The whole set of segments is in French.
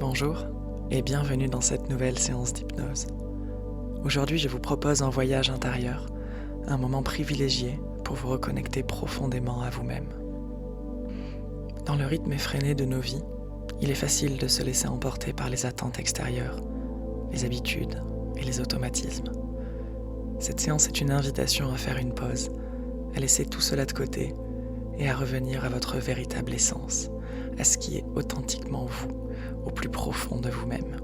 Bonjour et bienvenue dans cette nouvelle séance d'hypnose. Aujourd'hui, je vous propose un voyage intérieur, un moment privilégié pour vous reconnecter profondément à vous-même. Dans le rythme effréné de nos vies, il est facile de se laisser emporter par les attentes extérieures, les habitudes et les automatismes. Cette séance est une invitation à faire une pause, à laisser tout cela de côté et à revenir à votre véritable essence, à ce qui est authentiquement vous, au plus profond de vous-même.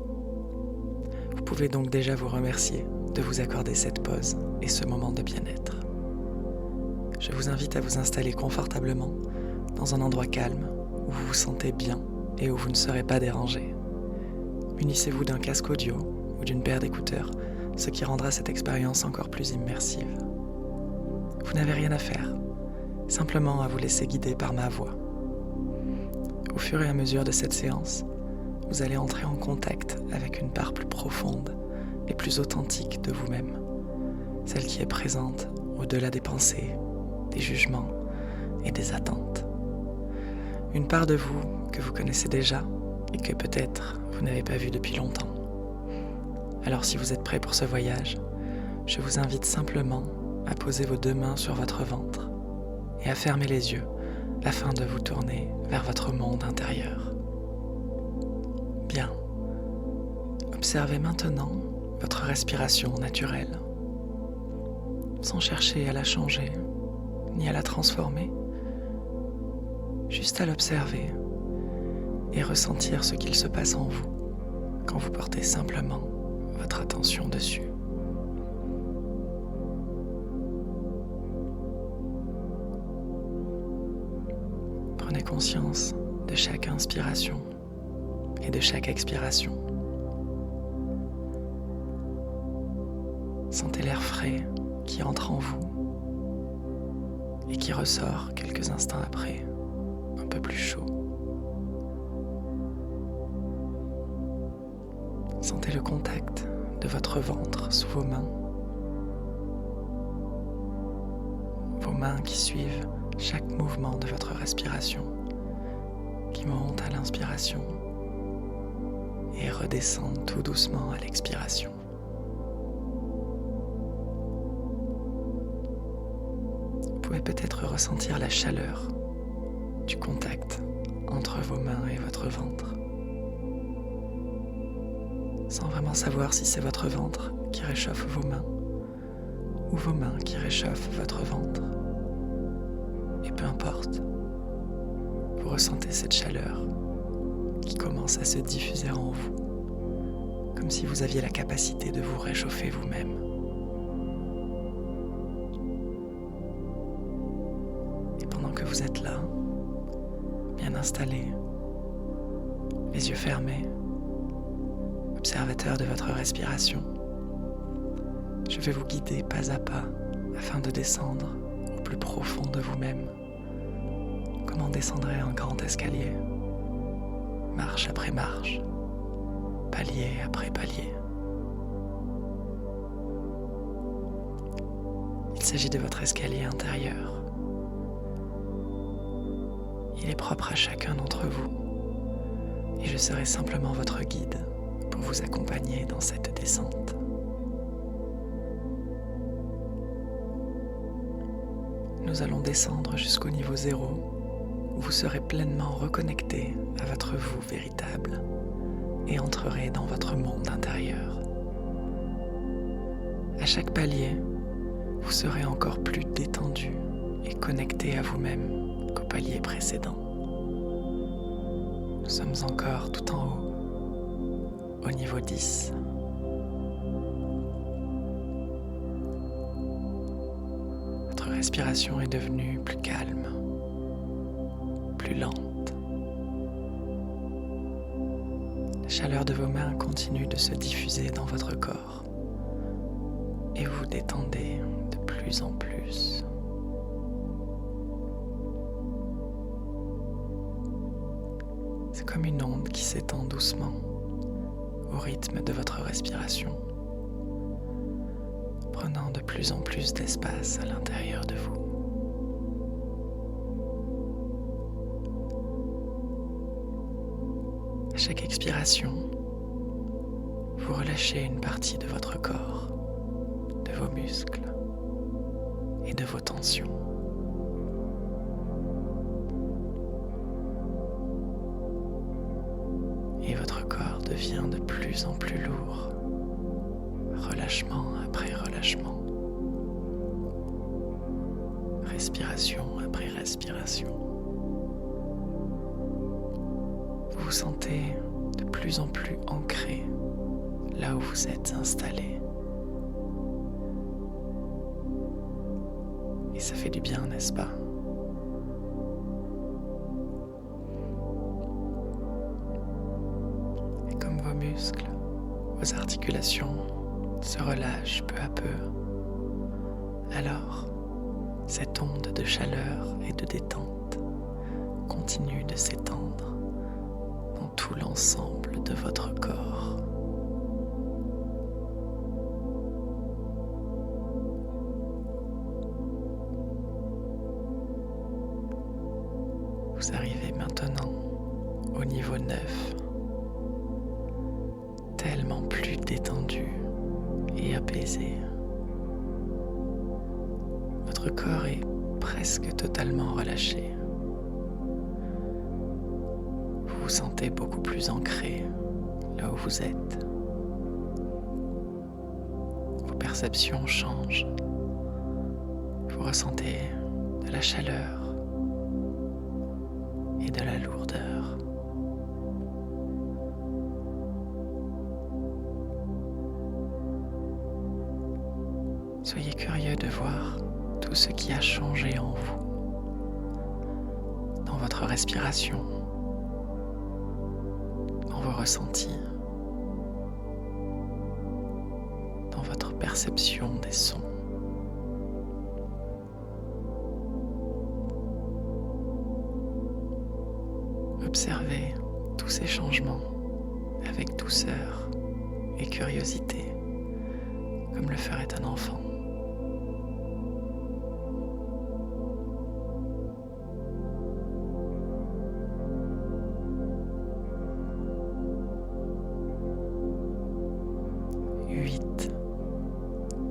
Vous pouvez donc déjà vous remercier de vous accorder cette pause et ce moment de bien-être. Je vous invite à vous installer confortablement dans un endroit calme où vous vous sentez bien et où vous ne serez pas dérangé. Munissez-vous d'un casque audio ou d'une paire d'écouteurs, ce qui rendra cette expérience encore plus immersive. Vous n'avez rien à faire, simplement à vous laisser guider par ma voix. Au fur et à mesure de cette séance, vous allez entrer en contact avec une part plus profonde et plus authentique de vous-même, celle qui est présente au-delà des pensées, des jugements et des attentes. Une part de vous que vous connaissez déjà et que peut-être vous n'avez pas vue depuis longtemps. Alors si vous êtes prêt pour ce voyage, je vous invite simplement à poser vos deux mains sur votre ventre et à fermer les yeux afin de vous tourner vers votre monde intérieur. Bien. Observez maintenant votre respiration naturelle, sans chercher à la changer ni à la transformer, juste à l'observer et ressentir ce qu'il se passe en vous quand vous portez simplement votre attention dessus. Prenez conscience de chaque inspiration et de chaque expiration. Sentez l'air frais qui entre en vous et qui ressort quelques instants après, un peu plus chaud. Sentez le contact de votre ventre sous vos mains qui suivent chaque mouvement de votre respiration, qui monte à l'inspiration et redescend tout doucement à l'expiration. Vous pouvez peut-être ressentir la chaleur du contact entre vos mains et votre ventre, sans vraiment savoir si c'est votre ventre qui réchauffe vos mains ou vos mains qui réchauffent votre ventre. Et peu importe, vous ressentez cette chaleur qui commence à se diffuser en vous, comme si vous aviez la capacité de vous réchauffer vous-même. Et pendant que vous êtes là, bien installé, les yeux fermés, observateur de votre respiration, je vais vous guider pas à pas afin de descendre au plus profond de vous-même, comme on descendrait un grand escalier, marche après marche, palier après palier. Il s'agit de votre escalier intérieur. Il est propre à chacun d'entre vous et je serai simplement votre guide pour vous accompagner dans cette descente. Nous allons descendre jusqu'au niveau 0, où vous serez pleinement reconnecté à votre vous véritable et entrerez dans votre monde intérieur. À chaque palier, vous serez encore plus détendu et connecté à vous-même qu'au palier précédent. Nous sommes encore tout en haut, au niveau 10. Votre respiration est devenue plus calme, plus lente. La chaleur de vos mains continue de se diffuser dans votre corps et vous détendez de plus en plus. C'est comme une onde qui s'étend doucement au rythme de votre respiration, prenant de plus en plus d'espace à l'intérieur de vous. À chaque expiration, vous relâchez une partie de votre corps, de vos muscles et de vos tensions. Et votre corps devient de plus en plus lourd, relâchement après relâchement, respiration après respiration. Vous vous sentez de plus en plus ancré là où vous êtes installé. Et ça fait du bien, n'est-ce pas? Et comme vos muscles, vos articulations se relâchent peu à peu, alors cette onde de chaleur et de détente continue de s'étendre dans tout l'ensemble de votre corps. Vous arrivez maintenant au niveau 9, tellement plus détendu et apaisé. Votre corps est presque totalement relâché. Vous vous sentez beaucoup plus ancré là où vous êtes. Vos perceptions changent. Vous ressentez de la chaleur et de la lourdeur. Soyez curieux de voir tout ce qui a changé en vous, dans votre respiration, dans vos ressentis, dans votre perception des sons. Observez tous ces changements avec douceur et curiosité, comme le ferait un enfant.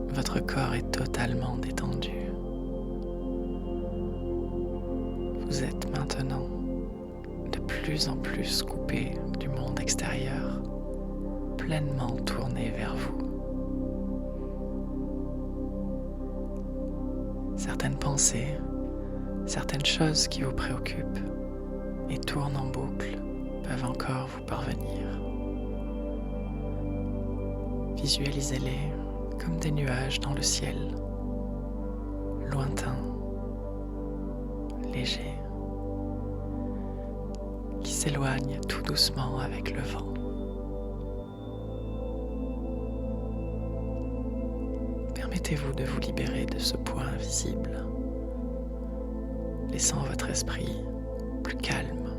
Votre corps est totalement détendu. Vous êtes maintenant de plus en plus coupé du monde extérieur, pleinement tourné vers vous. Certaines pensées, certaines choses qui vous préoccupent et tournent en boucle peuvent encore vous parvenir. Visualisez-les comme des nuages dans le ciel, lointains, légers, qui s'éloignent tout doucement avec le vent. Permettez-vous de vous libérer de ce poids invisible, laissant votre esprit plus calme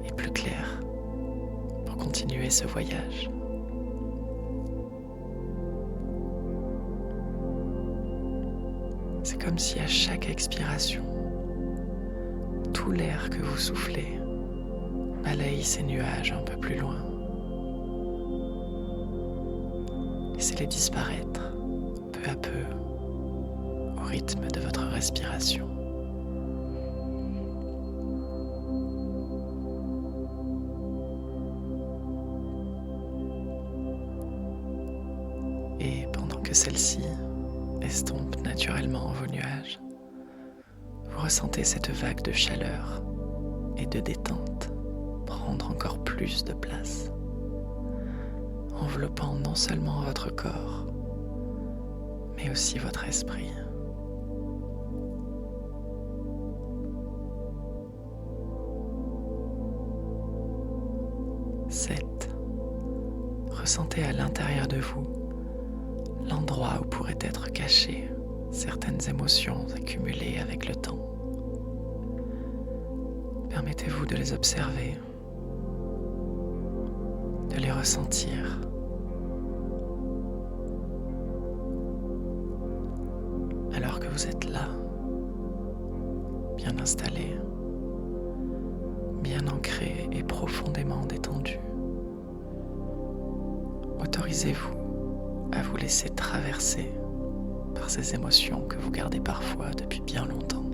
et plus clair pour continuer ce voyage. C'est comme si à chaque expiration, tout l'air que vous soufflez balaye ces nuages un peu plus loin. Laissez-les disparaître peu à peu au rythme de votre respiration. Et pendant que celle-ci estompe naturellement vos nuages, vous ressentez cette vague de chaleur et de détente prendre encore plus de place, enveloppant non seulement votre corps, mais aussi votre esprit. Ressentez à l'intérieur de vous l'endroit où pourraient être cachées certaines émotions accumulées avec le temps. Permettez-vous de les observer, de les ressentir. Alors que vous êtes là, bien installé, bien ancré et profondément détendu. Autorisez-vous à vous laisser traverser par ces émotions que vous gardez parfois depuis bien longtemps.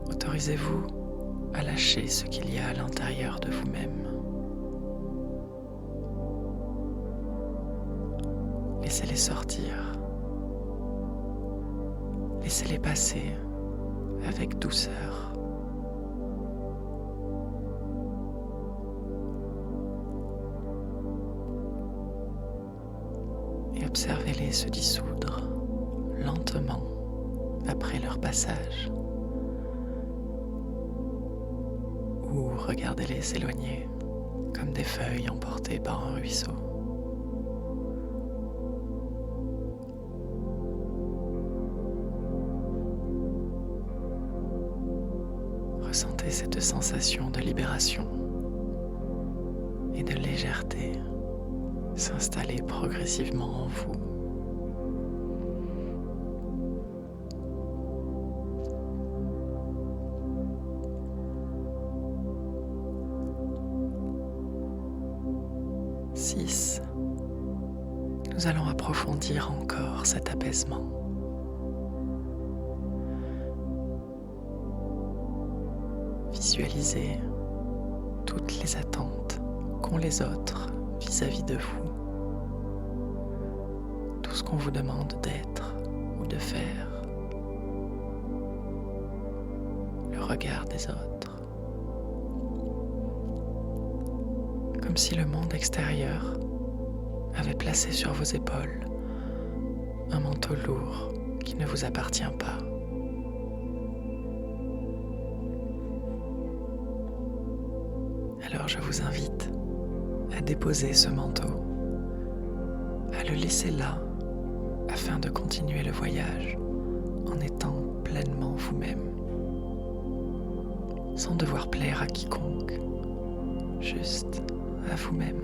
Autorisez-vous à lâcher ce qu'il y a à l'intérieur de vous-même. Laissez-les sortir. Laissez-les passer avec douceur. Et observez-les se dissoudre lentement après leur passage. Ou regardez-les s'éloigner comme des feuilles emportées par un ruisseau. Ressentez cette sensation de libération et de légèreté s'installer progressivement en vous. Nous allons approfondir encore cet apaisement. Visualisez toutes les attentes qu'ont les autres vis-à-vis de vous. Tout ce qu'on vous demande d'être ou de faire. Le regard des autres. Comme si le monde extérieur avait placé sur vos épaules un manteau lourd qui ne vous appartient pas. Alors je vous invite à déposer ce manteau, à le laisser là afin de continuer le voyage en étant pleinement vous-même, sans devoir plaire à quiconque, juste à vous-même.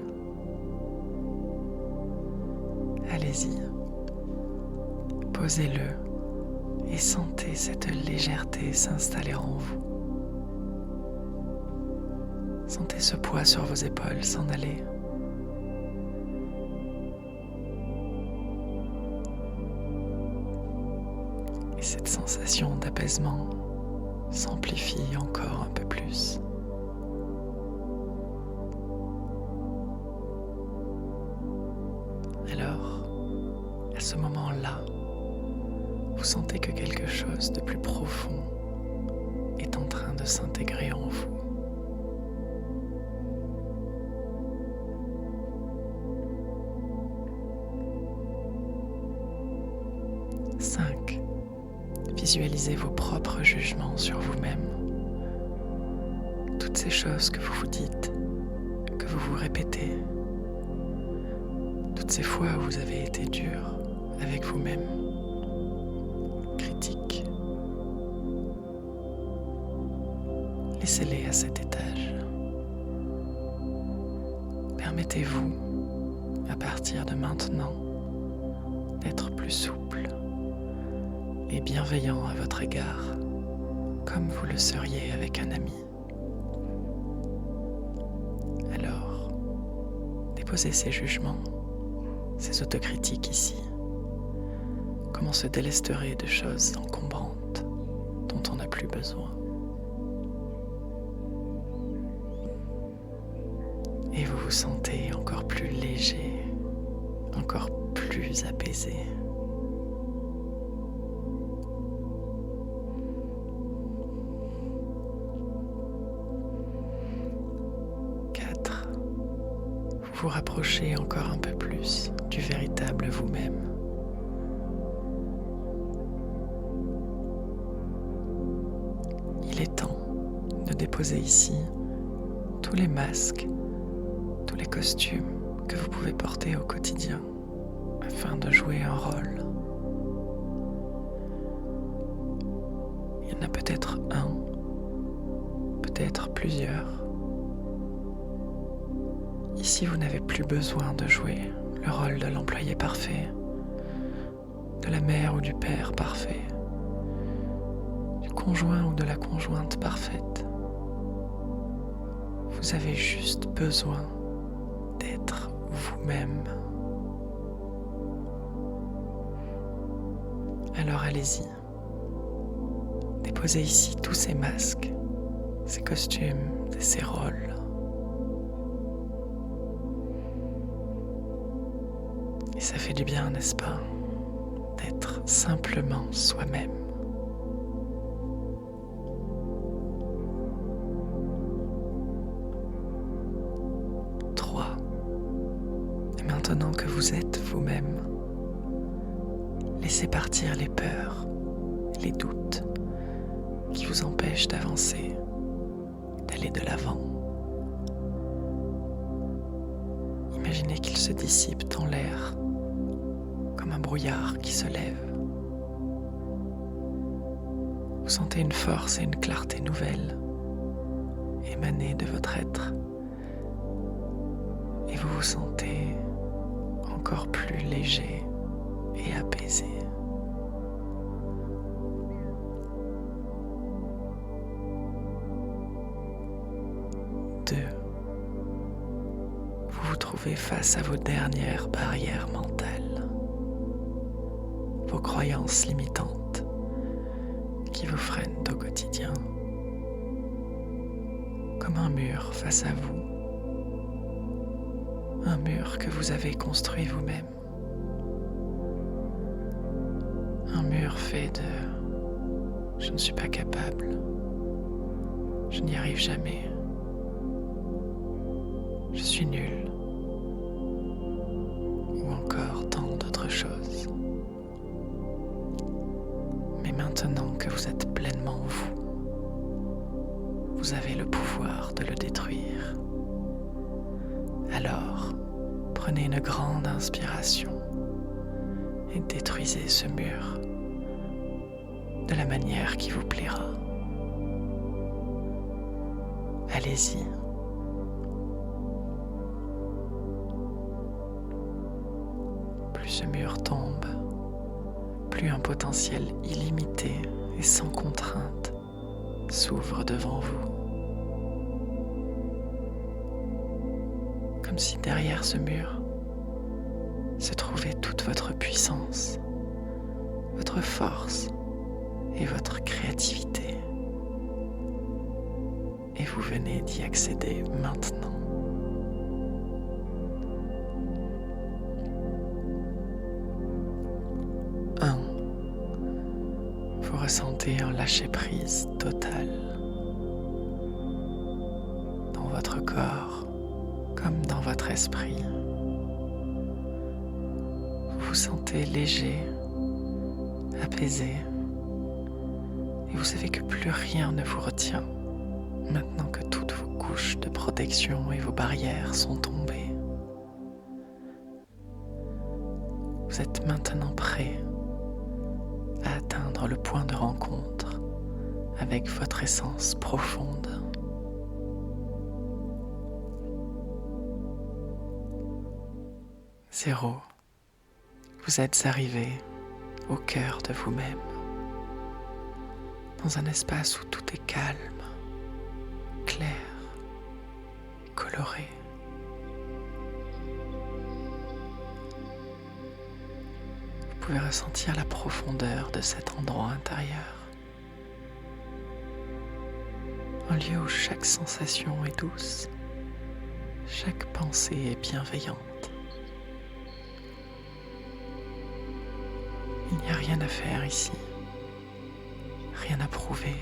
Allez-y, posez-le et sentez cette légèreté s'installer en vous. Sentez ce poids sur vos épaules s'en aller. Et cette sensation d'apaisement s'amplifie encore un peu plus. Alors, à ce moment-là, vous sentez que quelque chose de plus profond est en train de s'intégrer en vous. Visualisez vos propres jugements sur vous-même. Toutes ces choses que vous vous dites, que vous vous répétez. Toutes ces fois où vous avez été dur avec vous-même. Critique. Laissez-les à cet étage. Permettez-vous, à partir de maintenant, d'être plus souple et bienveillant à votre égard, comme vous le seriez avec un ami. Alors, déposez ces jugements, ces autocritiques ici, comme on se délesterait de choses encombrantes dont on n'a plus besoin. Et vous vous sentez encore plus léger, encore plus apaisé. Vous rapprochez encore un peu plus du véritable vous-même. Il est temps de déposer ici tous les masques, tous les costumes que vous pouvez porter au quotidien afin de jouer un rôle. Il y en a peut-être un, peut-être plusieurs. Ici, vous n'avez plus besoin de jouer le rôle de l'employé parfait, de la mère ou du père parfait, du conjoint ou de la conjointe parfaite. Vous avez juste besoin d'être vous-même. Alors allez-y. Déposez ici tous ces masques, ces costumes et ces rôles. Et ça fait du bien, n'est-ce pas, d'être simplement soi-même. Et maintenant que vous êtes vous-même, laissez partir les peurs, les doutes qui vous empêchent d'avancer, d'aller de l'avant. Imaginez qu'ils se dissipent dans l'air, comme un brouillard qui se lève. Vous sentez une force et une clarté nouvelles émaner de votre être. Et vous vous sentez encore plus léger et apaisé. Vous vous trouvez face à vos dernières barrières mentales, vos croyances limitantes qui vous freinent au quotidien, comme un mur face à vous. Un mur que vous avez construit vous-même. Un mur fait de « je ne suis pas capable, je n'y arrive jamais, je suis nul » ou encore tant d'autres choses. Mais maintenant que vous êtes pleinement vous, vous avez le pouvoir de le détruire. Alors, prenez une grande inspiration et détruisez ce mur de la manière qui vous plaira. Allez-y. Plus ce mur tombe, plus un potentiel illimité et sans contrainte s'ouvre devant vous. Comme si derrière ce mur se trouvait toute votre puissance, votre force et votre créativité. Et vous venez d'y accéder maintenant. Vous ressentez un lâcher-prise total dans votre corps comme dans votre esprit. Vous vous sentez léger, apaisé, et vous savez que plus rien ne vous retient, maintenant que toutes vos couches de protection et vos barrières sont tombées. Vous êtes maintenant prêt à atteindre le point de rencontre avec votre essence profonde. Zéro. Vous êtes arrivé au cœur de vous-même, dans un espace où tout est calme, clair, coloré. Vous pouvez ressentir la profondeur de cet endroit intérieur, un lieu où chaque sensation est douce, chaque pensée est bienveillante. Il n'y a rien à faire ici, rien à prouver,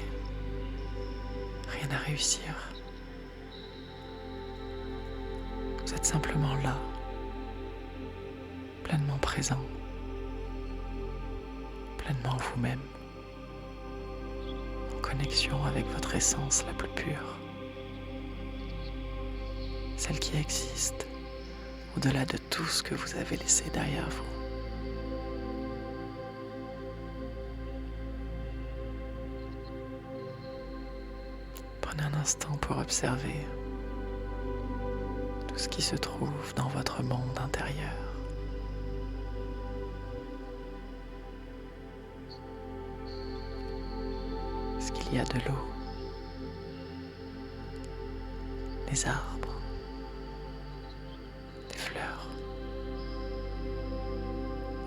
rien à réussir. Vous êtes simplement là, pleinement présent, pleinement vous-même, en connexion avec votre essence la plus pure, celle qui existe au-delà de tout ce que vous avez laissé derrière vous. Prenez un instant pour observer tout ce qui se trouve dans votre monde intérieur. il y a de l'eau, des arbres, des fleurs,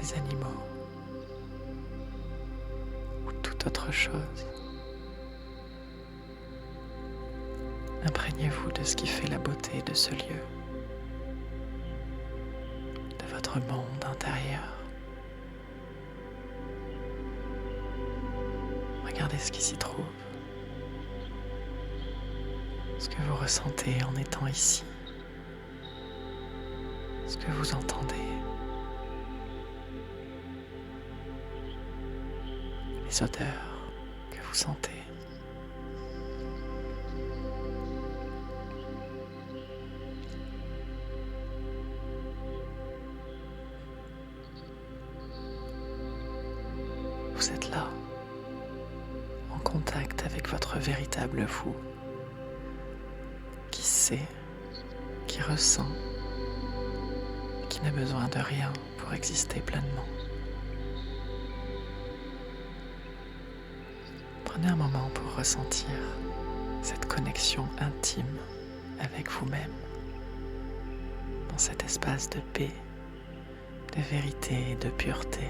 des animaux ou toute autre chose. Imprégnez-vous de ce qui fait la beauté de ce lieu, de votre monde intérieur. Regardez ce qui s'y trouve, ce que vous ressentez en étant ici, ce que vous entendez, les odeurs que vous sentez. Vous êtes là, en contact avec votre véritable vous, qui sait, qui ressent, qui n'a besoin de rien pour exister pleinement. Prenez un moment pour ressentir cette connexion intime avec vous-même, dans cet espace de paix, de vérité et de pureté.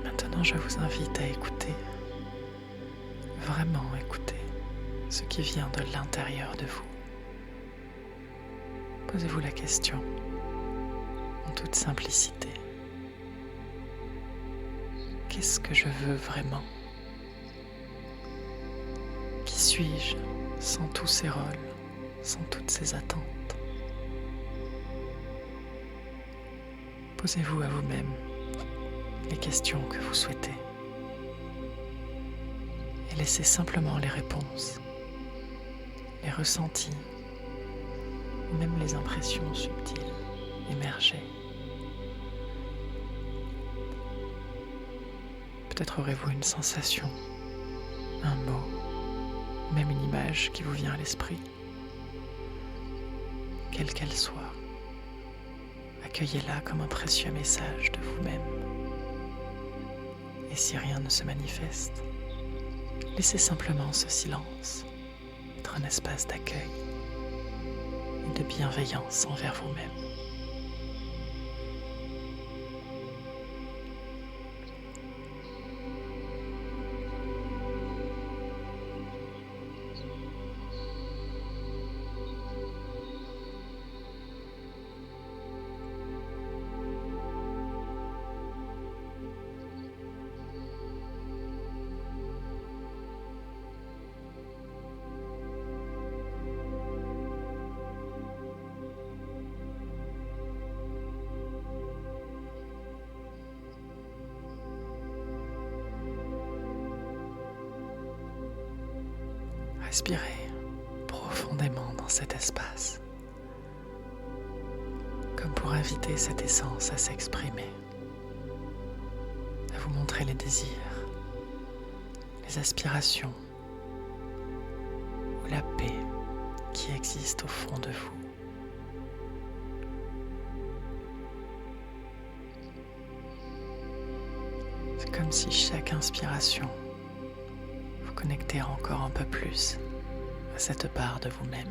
Maintenant, je vous invite à écouter, vraiment écouter ce qui vient de l'intérieur de vous. Posez-vous la question en toute simplicité. Qu'est-ce que je veux vraiment? Qui suis-je sans tous ces rôles, sans toutes ces attentes? Posez-vous à vous-même les questions que vous souhaitez et laissez simplement les réponses, les ressentis ou même les impressions subtiles émerger. Peut-être aurez-vous une sensation, un mot, même une image qui vous vient à l'esprit. Quelle qu'elle soit, accueillez-la comme un précieux message de vous-même. Et si rien ne se manifeste, laissez simplement ce silence être un espace d'accueil et de bienveillance envers vous-même. Respirez profondément dans cet espace, comme pour inviter cette essence à s'exprimer, à vous montrer les désirs, les aspirations ou la paix qui existe au fond de vous. C'est comme si chaque inspiration vous connectait encore un peu plus à cette part de vous-même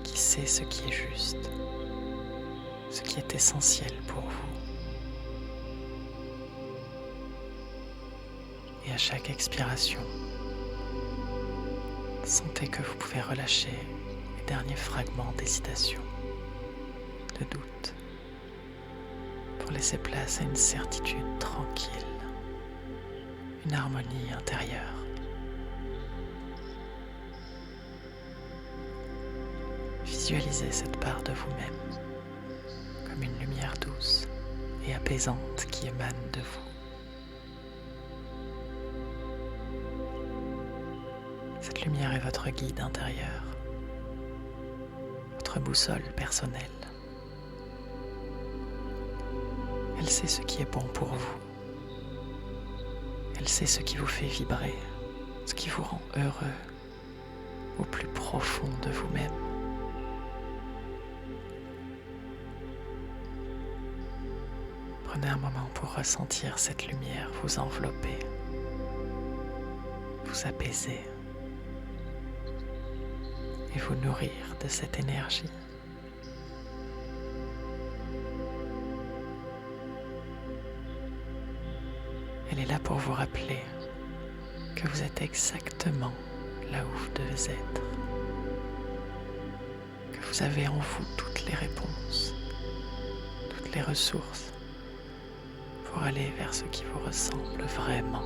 qui sait ce qui est juste, ce qui est essentiel pour vous. Et à chaque expiration, sentez que vous pouvez relâcher les derniers fragments d'hésitation, de doute, pour laisser place à une certitude tranquille, une harmonie intérieure. Visualisez cette part de vous-même comme une lumière douce et apaisante qui émane de vous. Cette lumière est votre guide intérieur, votre boussole personnelle. Elle sait ce qui est bon pour vous Quel c'est ce qui vous fait vibrer, ce qui vous rend heureux au plus profond de vous-même? Prenez un moment pour ressentir cette lumière vous envelopper, vous apaiser et vous nourrir de cette énergie. Elle est là pour vous rappeler que vous êtes exactement là où vous devez être, que vous avez en vous toutes les réponses, toutes les ressources pour aller vers ce qui vous ressemble vraiment.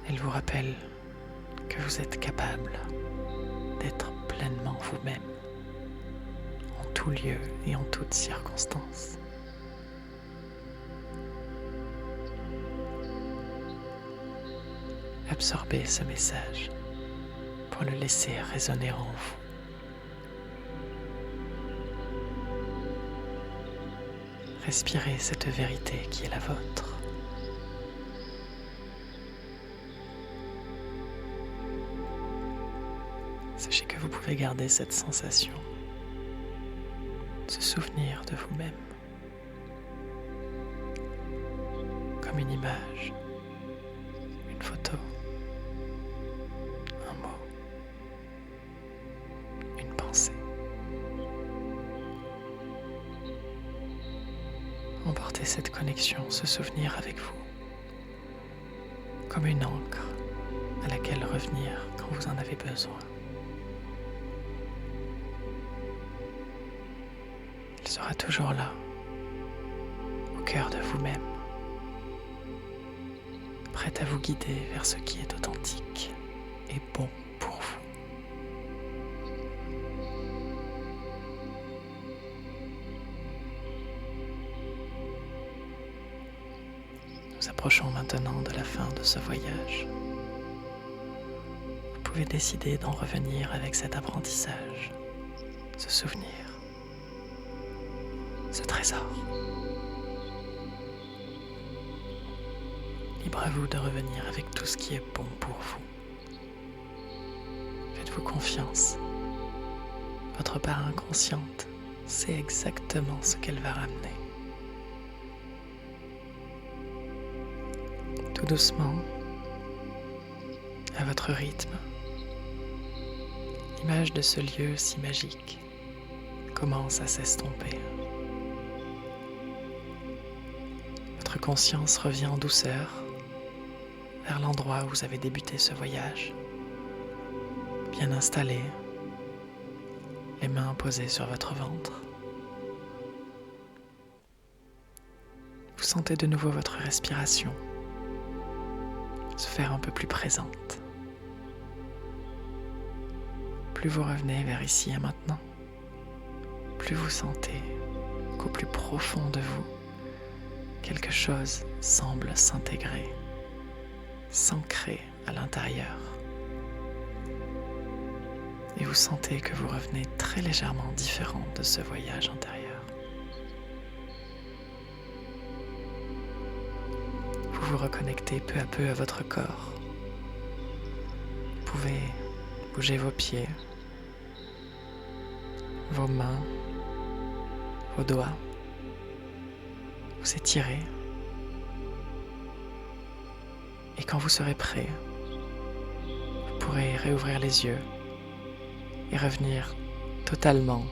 Elle vous rappelle que vous êtes capable d'être pleinement vous-même, en tout lieu et en toutes circonstances. Absorbez ce message pour le laisser résonner en vous. Respirez cette vérité qui est la vôtre. Sachez que vous pouvez garder cette sensation, ce souvenir de vous-même, comme une image, une photo, un mot, une pensée. Emportez cette connexion, ce souvenir avec vous, comme une encre à laquelle revenir quand vous en avez besoin. Il sera toujours là, au cœur de vous-même, prêt à vous guider vers ce qui est authentique et bon pour vous. Nous approchons maintenant de la fin de ce voyage. Vous pouvez décider d'en revenir avec cet apprentissage, ce souvenir, ce trésor. Libre à vous de revenir avec tout ce qui est bon pour vous. Faites-vous confiance. Votre part inconsciente sait exactement ce qu'elle va ramener. Tout doucement, à votre rythme, l'image de ce lieu si magique commence à s'estomper. Votre conscience revient en douceur vers l'endroit où vous avez débuté ce voyage, bien installé, les mains posées sur votre ventre. Vous sentez de nouveau votre respiration se faire un peu plus présente. Plus vous revenez vers ici et maintenant, plus vous sentez qu'au plus profond de vous, quelque chose semble s'intégrer, s'ancrer à l'intérieur. Et vous sentez que vous revenez très légèrement différent de ce voyage intérieur. Vous vous reconnectez peu à peu à votre corps. Vous pouvez bouger vos pieds, vos mains, vos doigts, vous étirez. Et quand vous serez prêt, vous pourrez réouvrir les yeux et revenir totalement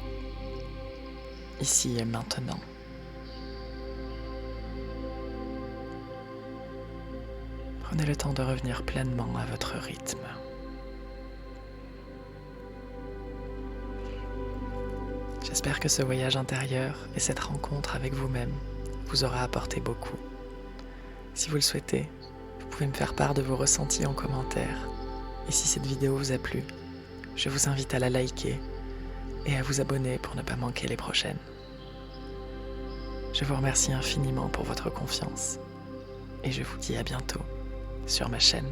ici et maintenant. Prenez le temps de revenir pleinement à votre rythme. J'espère que ce voyage intérieur et cette rencontre avec vous-même vous aura apporté beaucoup. Si vous le souhaitez, vous pouvez me faire part de vos ressentis en commentaire. Et si cette vidéo vous a plu, je vous invite à la liker et à vous abonner pour ne pas manquer les prochaines. Je vous remercie infiniment pour votre confiance et je vous dis à bientôt sur ma chaîne.